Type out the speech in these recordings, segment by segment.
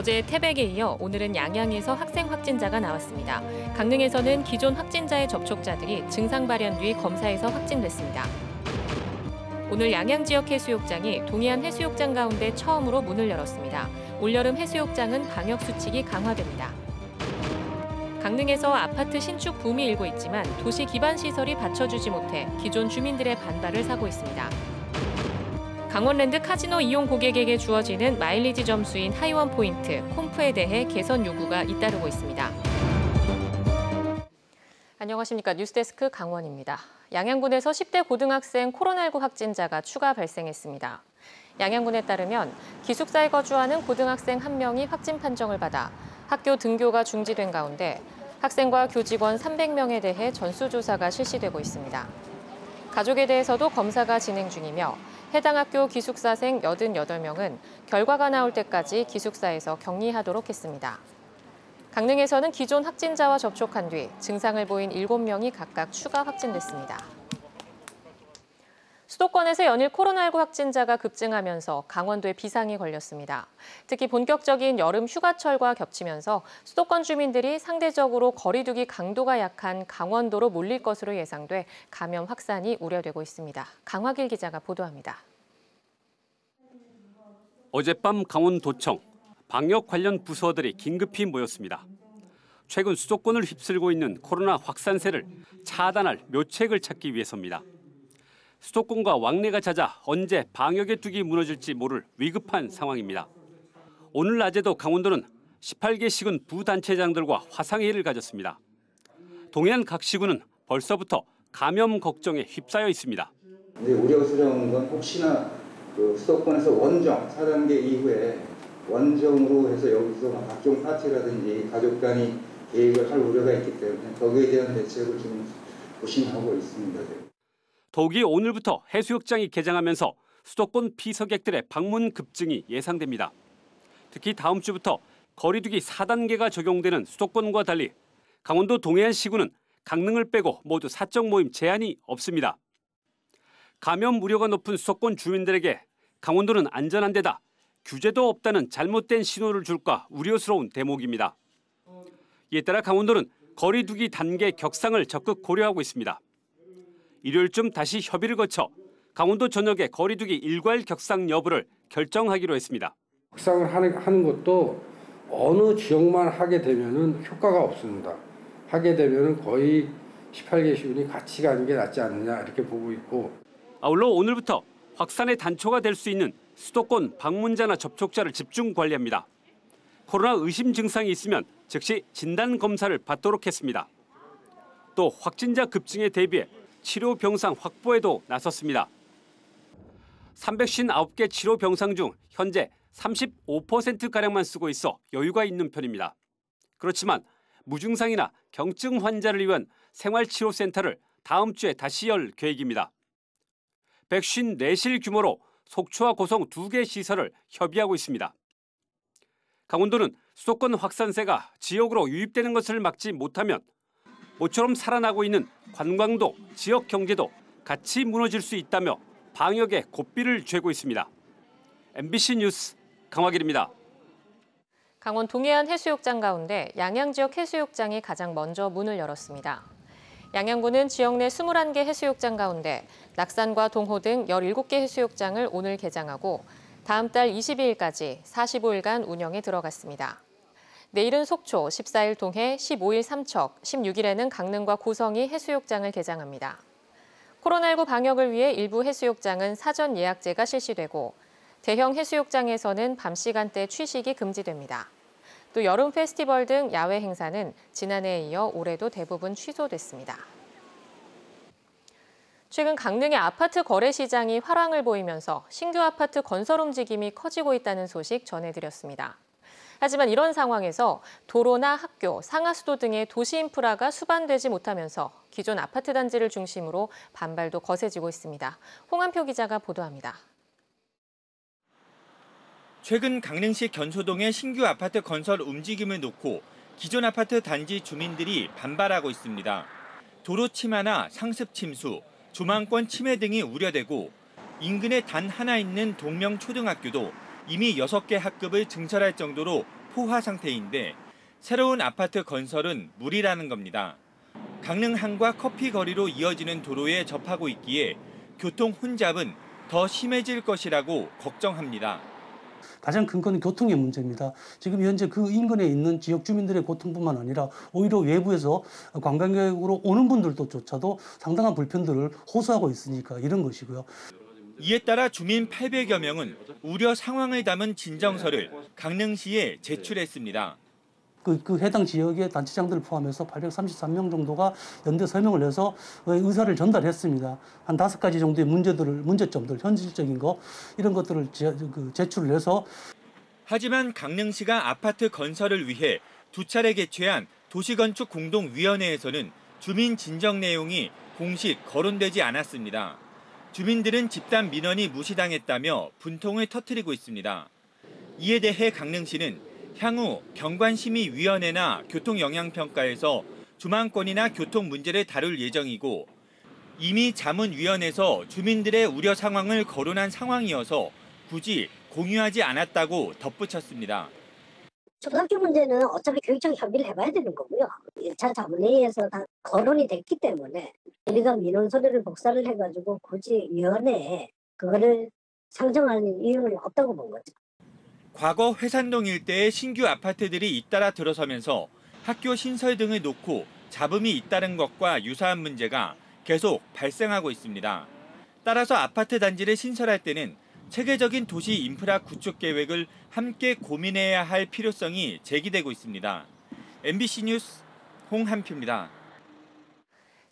어제 태백에 이어 오늘은 양양에서 학생 확진자가 나왔습니다. 강릉에서는 기존 확진자의 접촉자들이 증상 발현 뒤 검사에서 확진됐습니다. 오늘 양양 지역 해수욕장이 동해안 해수욕장 가운데 처음으로 문을 열었습니다. 올여름 해수욕장은 방역 수칙이 강화됩니다. 강릉에서 아파트 신축 붐이 일고 있지만 도시 기반 시설이 받쳐주지 못해 기존 주민들의 반발을 사고 있습니다. 강원랜드 카지노 이용 고객에게 주어지는 마일리지 점수인 하이원 포인트, 콤프에 대해 개선 요구가 잇따르고 있습니다. 안녕하십니까. 뉴스데스크 강원입니다. 양양군에서 10대 고등학생 코로나19 확진자가 추가 발생했습니다. 양양군에 따르면 기숙사에 거주하는 고등학생 1명이 확진 판정을 받아 학교 등교가 중지된 가운데 학생과 교직원 300명에 대해 전수조사가 실시되고 있습니다. 가족에 대해서도 검사가 진행 중이며 해당 학교 기숙사생 88명은 결과가 나올 때까지 기숙사에서 격리하도록 했습니다. 강릉에서는 기존 확진자와 접촉한 뒤 증상을 보인 7명이 각각 추가 확진됐습니다. 수도권에서 연일 코로나19 확진자가 급증하면서 강원도에 비상이 걸렸습니다. 특히 본격적인 여름 휴가철과 겹치면서 수도권 주민들이 상대적으로 거리 두기 강도가 약한 강원도로 몰릴 것으로 예상돼 감염 확산이 우려되고 있습니다. 강화길 기자가 보도합니다. 어젯밤 강원도청, 방역 관련 부서들이 긴급히 모였습니다. 최근 수도권을 휩쓸고 있는 코로나 확산세를 차단할 묘책을 찾기 위해서입니다. 수도권과 왕래가 잦아 언제 방역의 뚝이 무너질지 모를 위급한 상황입니다. 오늘 낮에도 강원도는 18개 시군 부단체장들과 화상회의를 가졌습니다. 동해안 각 시군은 벌써부터 감염 걱정에 휩싸여 있습니다. 우려스러운 건 혹시나 수도권에서 원정 4단계 이후에 원정으로 해서 여기서 각종 파티라든지 가족 간이 계획을 할 우려가 있기 때문에 거기에 대한 대책을 좀 고심하고 있습니다. 더욱이 오늘부터 해수욕장이 개장하면서 수도권 피서객들의 방문 급증이 예상됩니다. 특히 다음 주부터 거리두기 4단계가 적용되는 수도권과 달리 강원도 동해안 시군은 강릉을 빼고 모두 사적 모임 제한이 없습니다. 감염 우려가 높은 수도권 주민들에게 강원도는 안전한 데다 규제도 없다는 잘못된 신호를 줄까 우려스러운 대목입니다. 이에 따라 강원도는 거리두기 단계 격상을 적극 고려하고 있습니다. 일요일쯤 다시 협의를 거쳐 강원도 전역의 거리두기 일괄 격상 여부를 결정하기로 했습니다. 격상을 하는 것도 어느 지역만 하게 되면은 효과가 없습니다. 하게 되면은 거의 18개 시군이 같이 가는 게 낫지 않느냐 이렇게 보고 있고. 아울러 오늘부터 확산의 단초가 될 수 있는 수도권 방문자나 접촉자를 집중 관리합니다. 코로나 의심 증상이 있으면 즉시 진단 검사를 받도록 했습니다. 또 확진자 급증에 대비해 치료 병상 확보에도 나섰습니다. 359개 치료 병상 중 현재 35%가량만 쓰고 있어 여유가 있는 편입니다. 그렇지만 무증상이나 경증 환자를 위한 생활치료센터를 다음 주에 다시 열 계획입니다. 154실 규모로 속초와 고성 2개 시설을 협의하고 있습니다. 강원도는 수도권 확산세가 지역으로 유입되는 것을 막지 못하면 모처럼 살아나고 있는 관광도, 지역 경제도 같이 무너질 수 있다며 방역에 고삐를 쥐고 있습니다. MBC 뉴스 강화길입니다. 강원 동해안 해수욕장 가운데 양양 지역 해수욕장이 가장 먼저 문을 열었습니다. 양양군은 지역 내 21개 해수욕장 가운데 낙산과 동호 등 17개 해수욕장을 오늘 개장하고 다음 달 22일까지 45일간 운영에 들어갔습니다. 내일은 속초, 14일 동해, 15일 삼척, 16일에는 강릉과 고성이 해수욕장을 개장합니다. 코로나19 방역을 위해 일부 해수욕장은 사전 예약제가 실시되고 대형 해수욕장에서는 밤 시간대 취식이 금지됩니다. 또 여름 페스티벌 등 야외 행사는 지난해에 이어 올해도 대부분 취소됐습니다. 최근 강릉의 아파트 거래 시장이 활황을 보이면서 신규 아파트 건설 움직임이 커지고 있다는 소식 전해드렸습니다. 하지만 이런 상황에서 도로나 학교, 상하수도 등의 도시 인프라가 수반되지 못하면서 기존 아파트 단지를 중심으로 반발도 거세지고 있습니다. 홍한표 기자가 보도합니다. 최근 강릉시 견소동의 신규 아파트 건설 움직임을 놓고 기존 아파트 단지 주민들이 반발하고 있습니다. 도로 침하나 상습 침수, 조망권 침해 등이 우려되고 인근에 단 하나 있는 동명초등학교도 이미 6개 학급을 증설할 정도로 포화 상태인데 새로운 아파트 건설은 무리라는 겁니다. 강릉항과 커피 거리로 이어지는 도로에 접하고 있기에 교통 혼잡은 더 심해질 것이라고 걱정합니다. 가장 큰 건 교통의 문제입니다. 지금 현재 그 인근에 있는 지역 주민들의 고통뿐만 아니라 오히려 외부에서 관광객으로 오는 분들조차도 상당한 불편들을 호소하고 있으니까 이런 것이고요. 이에 따라 주민 800여 명은 우려 상황을 담은 진정서를 강릉시에 제출했습니다. 그 해당 지역의 단체장들을 포함해서 833명 정도가 연대 서명을 해서 의사를 전달했습니다. 한 5가지 정도의 문제점들, 현실적인 거 이런 것들을 제출을 해서. 하지만 강릉시가 아파트 건설을 위해 2차례 개최한 도시건축공동위원회에서는 주민 진정 내용이 공식 거론되지 않았습니다. 주민들은 집단 민원이 무시당했다며 분통을 터뜨리고 있습니다. 이에 대해 강릉시는 향후 경관심의위원회나 교통영향평가에서 주만권이나 교통 문제를 다룰 예정이고 이미 자문위원회에서 주민들의 우려 상황을 거론한 상황이어서 굳이 공유하지 않았다고 덧붙였습니다. 초등학교 문제는 어차피 교육청 협의를 해봐야 되는 거고요. 1차 자문회의에서 다 거론이 됐기 때문에 우리가 민원 서류를 복사를 해가지고 굳이 위원회에 그거를 상정할 이유는 없다고 본 거죠. 과거 회산동 일대의 신규 아파트들이 잇따라 들어서면서 학교 신설 등을 놓고 잡음이 잇따른 것과 유사한 문제가 계속 발생하고 있습니다. 따라서 아파트 단지를 신설할 때는 체계적인 도시 인프라 구축 계획을 함께 고민해야 할 필요성이 제기되고 있습니다. MBC 뉴스 홍한표입니다.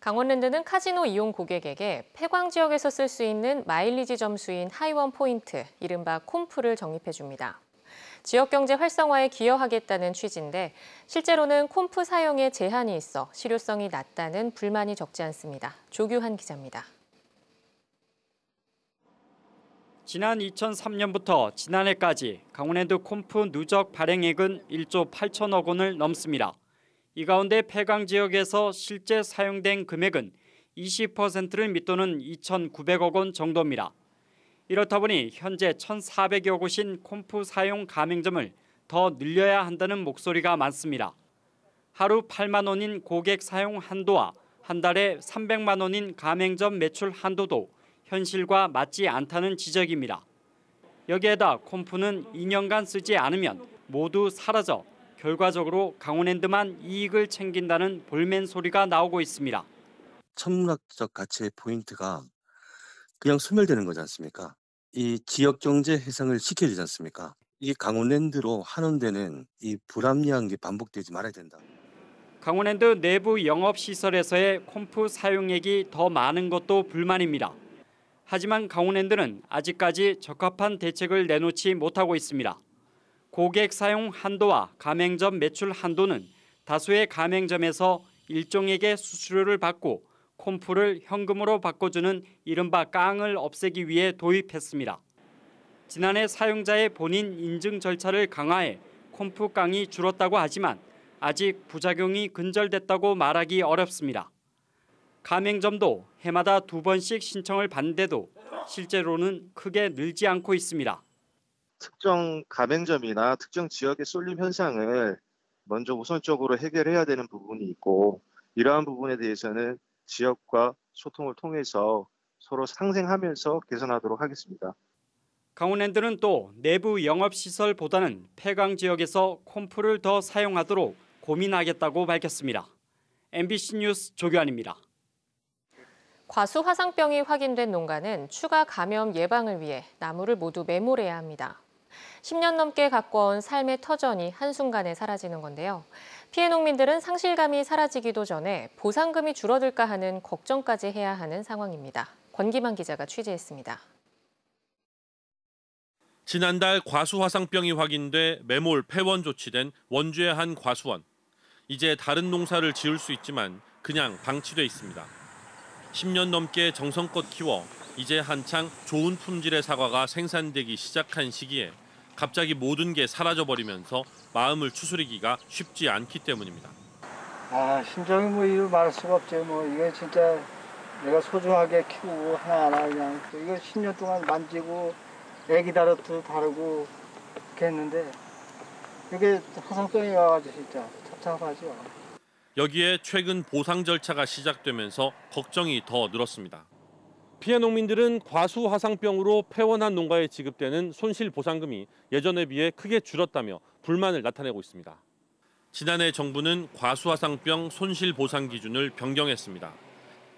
강원랜드는 카지노 이용 고객에게 폐광 지역에서 쓸 수 있는 마일리지 점수인 하이원 포인트, 이른바 콤프를 적립해줍니다. 지역 경제 활성화에 기여하겠다는 취지인데 실제로는 콤프 사용에 제한이 있어 실효성이 낮다는 불만이 적지 않습니다. 조규환 기자입니다. 지난 2003년부터 지난해까지 강원랜드 콤프 누적 발행액은 1조 8천억 원을 넘습니다. 이 가운데 폐광 지역에서 실제 사용된 금액은 20%를 밑도는 2,900억 원 정도입니다. 이렇다 보니 현재 1,400여 곳인 콤프 사용 가맹점을 더 늘려야 한다는 목소리가 많습니다. 하루 8만 원인 고객 사용 한도와 한 달에 300만 원인 가맹점 매출 한도도 현실과 맞지 않다는 지적입니다. 여기에다 콤프는 2년간 쓰지 않으면 모두 사라져 결과적으로 강원랜드만 이익을 챙긴다는 볼멘 소리가 나오고 있습니다. 천문학적 가치의 포인트가 그냥 소멸되는 거지 않습니까? 이 지역 경제 해상을 시켜주지 않습니까? 이 강원랜드로 한원되는 이 불합리한 게 반복되지 말아야 된다. 강원랜드 내부 영업시설에서의 콤프 사용액이 더 많은 것도 불만입니다. 하지만 강원랜드는 아직까지 적합한 대책을 내놓지 못하고 있습니다. 고객 사용 한도와 가맹점 매출 한도는 다수의 가맹점에서 일종액의 수수료를 받고 콤프를 현금으로 바꿔주는 이른바 깡을 없애기 위해 도입했습니다. 지난해 사용자의 본인 인증 절차를 강화해 콤프 깡이 줄었다고 하지만 아직 부작용이 근절됐다고 말하기 어렵습니다. 가맹점도 해마다 2번씩 신청을 받는데도 실제로는 크게 늘지 않고 있습니다. 특정 가맹점이나 특정 지역의 쏠림 현상을 먼저 우선적으로 해결해야 되는 부분이 있고 이러한 부분에 대해서는 지역과 소통을 통해서 서로 상생하면서 개선하도록 하겠습니다. 강원랜드는 또 내부 영업시설보다는 폐광 지역에서 콤프를 더 사용하도록 고민하겠다고 밝혔습니다. MBC 뉴스 조규환입니다. 과수 화상병이 확인된 농가는 추가 감염 예방을 위해 나무를 모두 매몰해야 합니다. 10년 넘게 가꿔온 삶의 터전이 한순간에 사라지는 건데요. 피해 농민들은 상실감이 사라지기도 전에 보상금이 줄어들까 하는 걱정까지 해야 하는 상황입니다. 권기만 기자가 취재했습니다. 지난달 과수 화상병이 확인돼 매몰 폐원 조치된 원주의 한 과수원. 이제 다른 농사를 지을 수 있지만 그냥 방치돼 있습니다. 10년 넘게 정성껏 키워 이제 한창 좋은 품질의 사과가 생산되기 시작한 시기에 갑자기 모든 게 사라져버리면서 마음을 추스리기가 쉽지 않기 때문입니다. 심정이 뭐 이루 말할 수가 없죠. 뭐 이게 진짜 내가 소중하게 키우고 하나하나 그냥 이거 10년 동안 만지고 애기 다루듯 다루고 이렇게 했는데 이게 화상병이 와가지고 진짜 답답하죠. 여기에 최근 보상 절차가 시작되면서 걱정이 더 늘었습니다. 피해 농민들은 과수 화상병으로 폐원한 농가에 지급되는 손실 보상금이 예전에 비해 크게 줄었다며 불만을 나타내고 있습니다. 지난해 정부는 과수 화상병 손실 보상 기준을 변경했습니다.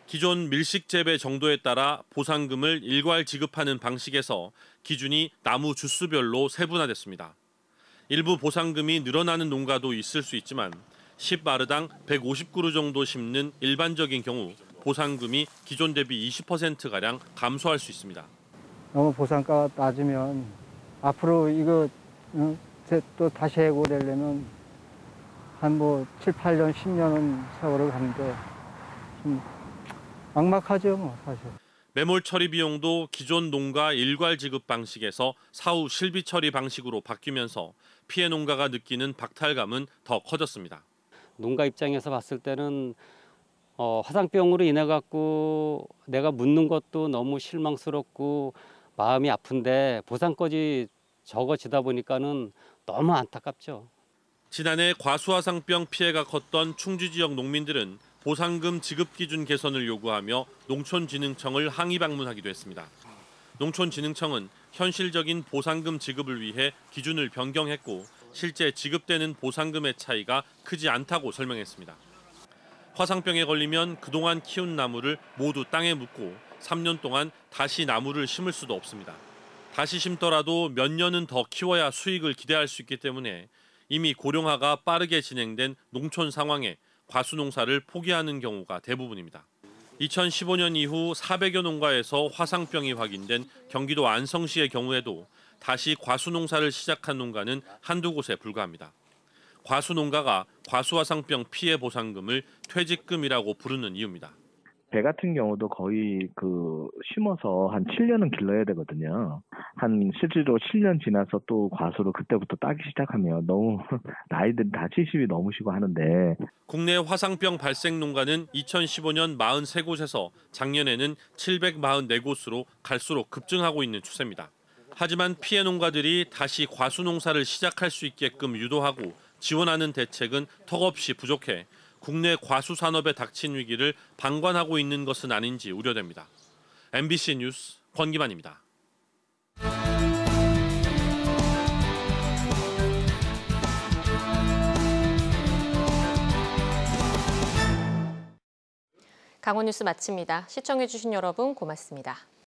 기존 밀식 재배 정도에 따라 보상금을 일괄 지급하는 방식에서 기준이 나무 주수별로 세분화됐습니다. 일부 보상금이 늘어나는 농가도 있을 수 있지만 10마르당 150그루 정도 심는 일반적인 경우 보상금이 기존 대비 20%가량 감소할 수 있습니다. 너무 보상가가 낮으면 앞으로 이거 또 다시 해고되려면 한 7, 8년, 10년은 세월을 가는데 좀 막막하죠, 사실. 매몰 처리 비용도 기존 농가 일괄 지급 방식에서 사후 실비 처리 방식으로 바뀌면서 피해 농가가 느끼는 박탈감은 더 커졌습니다. 농가 입장에서 봤을 때는 화상병으로 인해 갖고 내가 묻는 것도 너무 실망스럽고 마음이 아픈데 보상까지 적어지다 보니까는 너무 안타깝죠. 지난해 과수화상병 피해가 컸던 충주 지역 농민들은 보상금 지급 기준 개선을 요구하며 농촌진흥청을 항의 방문하기도 했습니다. 농촌진흥청은 현실적인 보상금 지급을 위해 기준을 변경했고 실제 지급되는 보상금의 차이가 크지 않다고 설명했습니다. 화상병에 걸리면 그동안 키운 나무를 모두 땅에 묻고 3년 동안 다시 나무를 심을 수도 없습니다. 다시 심더라도 몇 년은 더 키워야 수익을 기대할 수 있기 때문에 이미 고령화가 빠르게 진행된 농촌 상황에 과수농사를 포기하는 경우가 대부분입니다. 2015년 이후 400여 농가에서 화상병이 확인된 경기도 안성시의 경우에도 다시 과수농사를 시작한 농가는 한두 곳에 불과합니다. 과수농가가 과수화상병 피해 보상금을 퇴직금이라고 부르는 이유입니다. 배 같은 경우도 거의 심어서 한 7년은 길러야 되거든요. 한 실제로 7년 지나서 또 과수로 그때부터 따기 시작하면 너무 나이들이 다 70이 넘으시고 하는데. 국내 화상병 발생 농가는 2015년 43곳에서 작년에는 744곳으로 갈수록 급증하고 있는 추세입니다. 하지만 피해 농가들이 다시 과수농사를 시작할 수 있게끔 유도하고 지원하는 대책은 턱없이 부족해 국내 과수 산업에 닥친 위기를 방관하고 있는 것은 아닌지 우려됩니다. MBC 뉴스 권기만입니다. 강원 뉴스 마칩니다. 시청해주신 여러분 고맙습니다.